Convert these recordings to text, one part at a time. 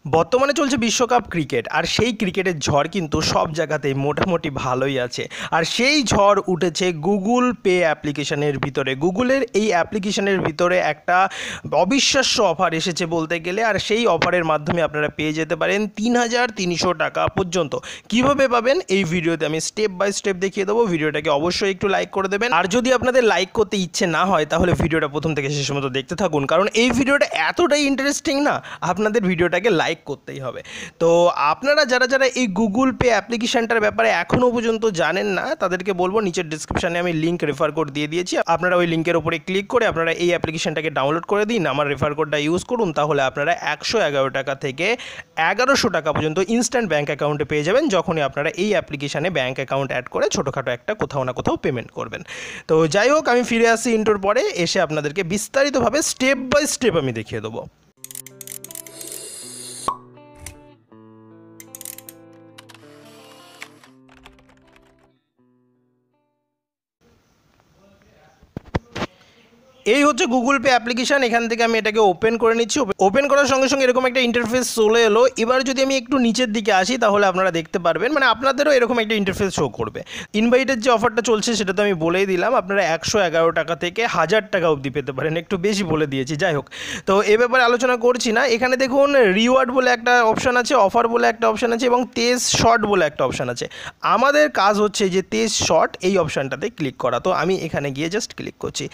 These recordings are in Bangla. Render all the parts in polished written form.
বর্তমানে চলছে বিশ্বকাপ ক্রিকেট, আর সেই ক্রিকেটের ঝড় কিন্তু সব জায়গাতেই মোটামুটি ভালোই আছে। আর সেই ঝড় উঠেছে গুগল পে অ্যাপ্লিকেশনের ভিতরে। গুগলের এই অ্যাপ্লিকেশনের ভিতরে একটা অবিশ্বাস্য অফার এসেছে বলতে গেলে, আর সেই অফারের মাধ্যমে আপনারা পেয়ে যেতে পারেন ৩,৩০০ টাকা পর্যন্ত। কিভাবে পাবেন এই ভিডিওতে আমি স্টেপ বাই স্টেপ দেখিয়ে দেবো। ভিডিওটাকে অবশ্যই একটু লাইক করে দেবেন, আর যদি আপনাদের লাইক করতে ইচ্ছে না হয় তাহলে ভিডিওটা প্রথম থেকে শেষ পর্যন্ত দেখতে থাকুন, কারণ এই ভিডিওটা এতটাই ইন্টারেস্টিং না, আপনাদের ভিডিওটাকে লাইক করতেই হবে। তো আপনারা যারা যারা এই গুগল পে অ্যাপ্লিকেশনটার ব্যাপারে এখনও পর্যন্ত জানেন না, তাদেরকে বলবো নিচের ডিসক্রিপশানে আমি লিঙ্ক রেফার কোড দিয়ে দিয়েছি। আপনারা ওই লিঙ্কের উপরে ক্লিক করে আপনারা এই অ্যাপ্লিকেশনটাকে ডাউনলোড করে দিন, আমার রেফার কোডটা ইউজ করুন, তাহলে আপনারা 111 টাকা থেকে 1100 টাকা পর্যন্ত ইনস্ট্যান্ট ব্যাঙ্ক অ্যাকাউন্টে পেয়ে যাবেন, যখনই আপনারা এই অ্যাপ্লিকেশানে ব্যাঙ্ক অ্যাকাউন্ট অ্যাড করে ছোটোখাটো একটা কোথাও না কোথাও পেমেন্ট করবেন। তো যাই হোক, আমি ফিরে আসি ইন্টোর পরে, এসে আপনাদেরকে বিস্তারিতভাবে স্টেপ বাই স্টেপ আমি দেখিয়ে দেবো। এই হচ্ছে গুগল পে অ্যাপ্লিকেশান। এখান থেকে আমি এটাকে ওপেন করে নিচ্ছি। ওপেন করার সঙ্গে সঙ্গে এরকম একটা ইন্টারফেস চলে এলো। এবার যদি আমি একটু নিচের দিকে আসি তাহলে আপনারা দেখতে পারবেন, মানে আপনাদেরও এরকম একটা ইন্টারফেস শো করবে। ইনভাইটের যে অফারটা চলছে সেটা তো আমি বলেই দিলাম, আপনারা 111 টাকা থেকে 1000 টাকা অবধি পেতে পারেন। একটু বেশি বলে দিয়েছি, যাই হোক। তো এ ব্যাপারে আলোচনা করছি না। এখানে দেখুন রিওয়ার্ড বলে একটা অপশান আছে, অফার বলে একটা অপশান আছে, এবং তেজ শর্ট বলে একটা অপশান আছে। আমাদের কাজ হচ্ছে যে তেজ শর্ট এই অপশানটাতে ক্লিক করা। তো আমি এখানে গিয়ে জাস্ট ক্লিক করছি।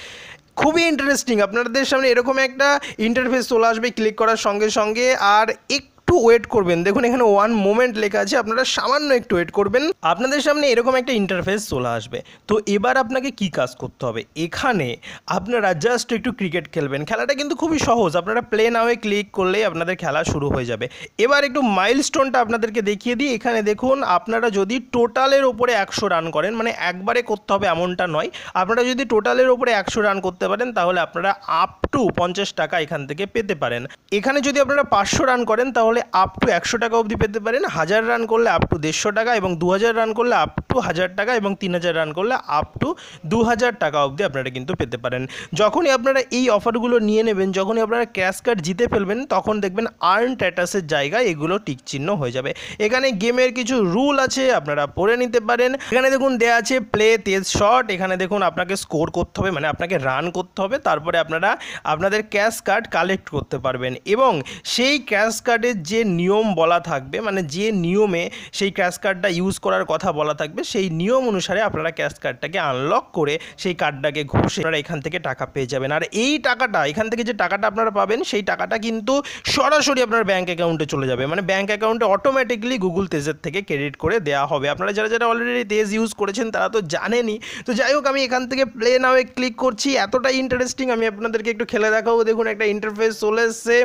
খুবই ইন্টারেস্টিং, আপনাদের সামনে এরকম একটা ইন্টারফেস চলে আসবে ক্লিক করার সঙ্গে সঙ্গে। আর একটু ওয়েট করবেন, দেখুন এখানে 1 মোমেন্ট লেখা আছে, আপনারা সামান্য একটু ওয়েট করবেন, আপনাদের সামনে এরকম একটা ইন্টারফেস চলে আসবে। তো এবার আপনাকে কি কাজ করতে হবে, এখানে আপনারা জাস্ট একটু ক্রিকেট খেলবেন। খেলাটা কিন্তু খুবই সহজ, আপনারা প্লে নাওয়ে ক্লিক করলেই আপনাদের খেলা শুরু হয়ে যাবে। এবার একটু মাইলস্টোনটা আপনাদেরকে দেখিয়ে দিই। এখানে দেখুন, আপনারা যদি টোটালের ওপরে 100 রান করেন, মানে একবারে করতে হবে এমনটা নয়, আপনারা যদি টোটালের ওপরে 100 রান করতে পারেন তাহলে আপনারা আপ টু 50 টাকা এখান থেকে পেতে পারেন। এখানে যদি আপনারা 500 রান করেন তাহলে আপ টু 100 টাকা অবধি পেতে পারেন। 1000 রান করলে আপ টু 150 টাকা, এবং 2000 রান করলে আপ টু 1000 টাকা, এবং 3000 রান করলে আপ টু 2000 টাকা অবধি আপনারা কিন্তু পেতে পারেন। যখনই আপনারা এই অফারগুলো নিয়ে নেবেন, যখনই আপনারা ক্যাশ কার্ড জিতে ফেলবেন, তখন দেখবেন আর্ন স্ট্যাটাসের জায়গায় এগুলো টিক চিহ্ন হয়ে যাবে। এখানে গেমের কিছু রুল আছে, আপনারা পড়ে নিতে পারেন। এখানে দেখুন দেয়া আছে প্লে তেজ শট। এখানে দেখুন আপনাকে স্কোর করতে হবে, মানে আপনাকে রান করতে হবে, তারপরে আপনারা আপনাদের ক্যাশ কার্ড কালেক্ট করতে পারবেন, এবং সেই ক্যাশ কার্ডের যে নিয়ম বলা থাকবে, মানে যে নিয়মে সেই ক্যাশ কার্ডটা ইউজ করার কথা বলা থাকবে, সেই নিয়ম অনুসারে আপনারা ক্যাশ কার্ডটাকে আনলক করে সেই কার্ডটাকে ঘষে আপনারা এখান থেকে টাকা পেয়ে যাবেন। আর এই টাকাটা, এখান থেকে যে টাকাটা আপনারা পাবেন, সেই টাকাটা কিন্তু সরাসরি আপনার ব্যাঙ্ক অ্যাকাউন্টে চলে যাবে, মানে ব্যাঙ্ক অ্যাকাউন্টে অটোমেটিকলি গুগল তেজের থেকে ক্রেডিট করে দেওয়া হবে। আপনারা যারা যারা অলরেডি তেজ ইউজ করেছেন তারা তো জানেনই। তো যাই হোক, আমি এখান থেকে প্লে নাওয়ে ক্লিক করছি। এতটাই ইন্টারেস্টিং, আমি আপনাদেরকে একটু খেলে দেখাবো। দেখুন একটা ইন্টারফেস চলে এসছে।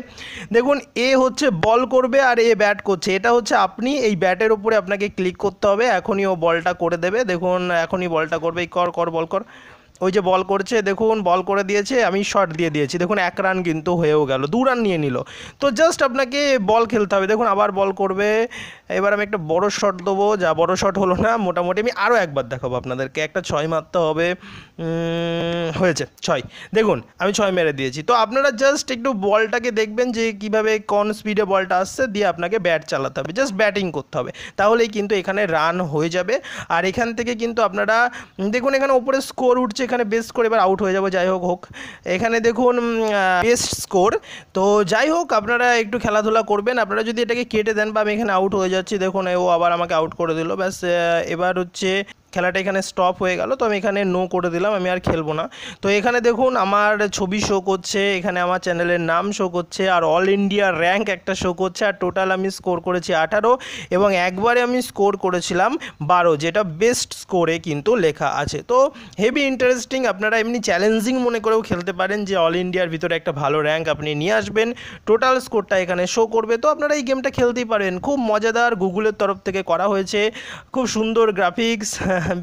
দেখুন এ হচ্ছে বল করবে আর এ ব্যাট করছে। এটা হচ্ছে আপনি এই ব্যাটের উপরে আপনাকে ক্লিক করতে হবে, এখনই ও বলটা করে দেবে। দেখুন এখনই বলটা করবে, কর কর বল কর। ওই যে বল করছে, দেখুন বল করে দিয়েছে, আমি শট দিয়ে দিয়েছি। দেখুন 1 রান কিন্তু হয়েও গেল, 2 রান নিয়ে নিল। তো জাস্ট আপনাকে বল খেলতে হবে। দেখুন আবার বল করবে। এবার আমি একটা বড় শট দেবো, যা বড় শট হলো না, মোটামুটি আমি আরও একবার দেখাবো আপনাদেরকে। একটা 6 মারতে হবে, হয়েছে 6। দেখুন আমি 6 মেরে দিয়েছি। তো আপনারা জাস্ট একটু বলটাকে দেখবেন যে কীভাবে কোন স্পিডে বলটা আসছে, দিয়ে আপনাকে ব্যাট চালাতে হবে, জাস্ট ব্যাটিং করতে হবে, তাহলেই কিন্তু এখানে রান হয়ে যাবে। আর এখান থেকে কিন্তু আপনারা দেখুন এখানে উপরে স্কোর উঠছে, এখানে বেস্ট স্কোর, এবার আউট হয়ে যাবো, যাই হোক এখানে দেখুন বেস্ট স্কোর। তো যাই হোক, আপনারা একটু খেলাধুলা করবেন। আপনারা যদি এটাকে কেটে দেন, বা আমি এখানে আউট হয়ে যাচ্ছি, দেখুন ও আবার আমাকে আউট করে দিল, ব্যাস। এবার হচ্ছে খেলাটা এখানে স্টপ হয়ে গেল। তো আমি এখানে নো করে দিলাম, আমি আর খেলবো না। তো এখানে দেখুন আমার ছবি শো করছে, এখানে আমার চ্যানেলের নাম শো করছে, আর অল ইন্ডিয়া র্যাঙ্ক একটা শো করছে, আর টোটাল আমি স্কোর করেছি 18, এবং একবারে আমি স্কোর করেছিলাম 12, যেটা বেস্ট স্কোরে কিন্তু লেখা আছে। তো হেভি ইন্টারেস্টিং, আপনারা এমনি চ্যালেঞ্জিং মনে করেও খেলতে পারেন, যে অল ইন্ডিয়ার ভিতরে একটা ভালো র্যাঙ্ক আপনি নিয়ে আসবেন, টোটাল স্কোরটা এখানে শো করবে। তো আপনারা এই গেমটা খেলতেই পারেন, খুব মজাদার, গুগলের তরফ থেকে করা হয়েছে, খুব সুন্দর গ্রাফিক্স,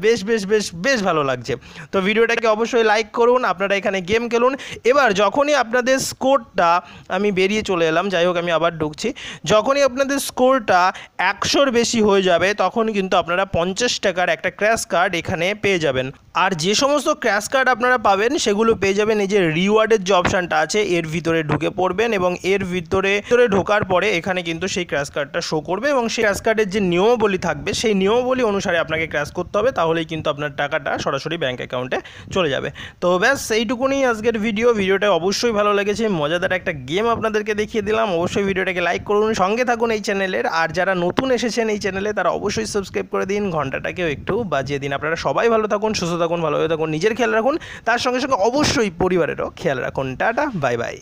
বেশ বেশ বেশ বেশ ভালো লাগছে। তো ভিডিওটাকে অবশ্যই লাইক করুন, আপনারা এখানে গেম খেলুন। এবার যখনই আপনাদের স্কোরটা, আমি বেরিয়ে চলে এলাম, যাই হোক আমি আবার ঢুকছি, যখনই আপনাদের স্কোরটা 100-র বেশি হয়ে যাবে, তখন কিন্তু আপনারা 50 টাকার একটা ক্র্যাশ কার্ড এখানে পেয়ে যাবেন। আর যে সমস্ত ক্র্যাশ কার্ড আপনারা পাবেন সেগুলো পেয়ে যাবেন এই যে রিওয়ার্ডের যে অপশানটা আছে এর ভিতরে ঢুকে পড়বেন এবং এর ভিতরে ঢোকার পরে এখানে কিন্তু সেই ক্র্যাশ কার্ডটা শো করবে এবং সেই ক্র্যাশ কার্ডের যে নিয়মাবলী থাকবে সেই নিয়মাবলী অনুসারে আপনাকে ক্র্যাশ করতে হবে, তাহলেই কিন্তু আপনার টাকাটা সরাসরি ব্যাঙ্ক অ্যাকাউন্টে চলে যাবে। তো ব্যাস এইটুকুনি আজকের ভিডিওটা অবশ্যই ভালো লেগেছে, মজাদার একটা গেম আপনাদেরকে দেখিয়ে দিলাম। অবশ্যই ভিডিওটাকে লাইক করুন, সঙ্গে থাকুন এই চ্যানেলের। আর যারা নতুন এসেছেন এই চ্যানেলে তারা অবশ্যই সাবস্ক্রাইব করে দিন, ঘন্টাটাকেও একটু বাজিয়ে দিন। আপনারা সবাই ভালো থাকুন, সুস্থ থাকুন, ভালোভাবে থাকুন, নিজের খেয়াল রাখুন, তার সঙ্গে সঙ্গে অবশ্যই পরিবারেরও খেয়াল রাখুন। Tata, bye bye.